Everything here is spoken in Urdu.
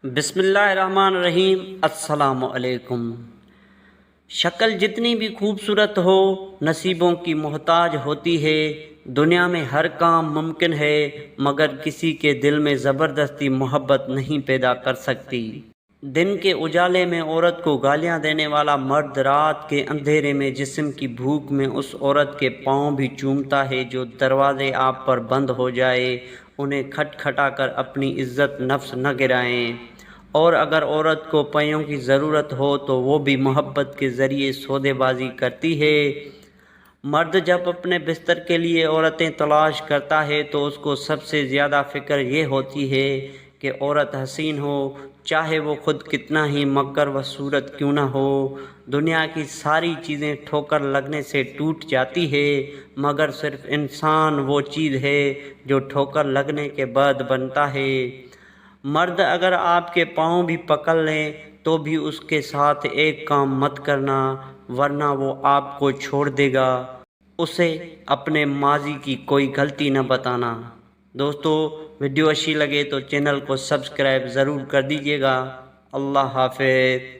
بسم اللہ الرحمن الرحیم۔ السلام علیکم۔ شکل جتنی بھی خوبصورت ہو نصیبوں کی محتاج ہوتی ہے۔ دنیا میں ہر کام ممکن ہے مگر کسی کے دل میں زبردستی محبت نہیں پیدا کر سکتی۔ دن کے اجالے میں عورت کو گالیاں دینے والا مرد رات کے اندھیرے میں جسم کی بھوک میں اس عورت کے پاؤں بھی چومتا ہے جو دروازے آپ پر بند ہو جائے، انہیں کھٹکھٹا کر اپنی عزت نفس نہ گرائیں۔ اور اگر عورت کو پیوں کی ضرورت ہو تو وہ بھی محبت کے ذریعے سودے بازی کرتی ہے۔ مرد جب اپنے بستر کے لیے عورتیں تلاش کرتا ہے تو اس کو سب سے زیادہ فکر یہ ہوتی ہے کہ عورت حسین ہو، چاہے وہ خود کتنا ہی مکر و صورت کیوں نہ ہو۔ دنیا کی ساری چیزیں ٹھوکر لگنے سے ٹوٹ جاتی ہے مگر صرف انسان وہ چیز ہے جو ٹھوکر لگنے کے بعد بنتا ہے۔ مرد اگر آپ کے پاؤں بھی پکڑ لیں تو بھی اس کے ساتھ ایک کام مت کرنا ورنہ وہ آپ کو چھوڑ دے گا۔ اسے اپنے ماضی کی کوئی غلطی نہ بتانا۔ دوستو، ویڈیو اچھی لگے تو چینل کو سبسکرائب ضرور کر دیجیے گا۔ اللہ حافظ۔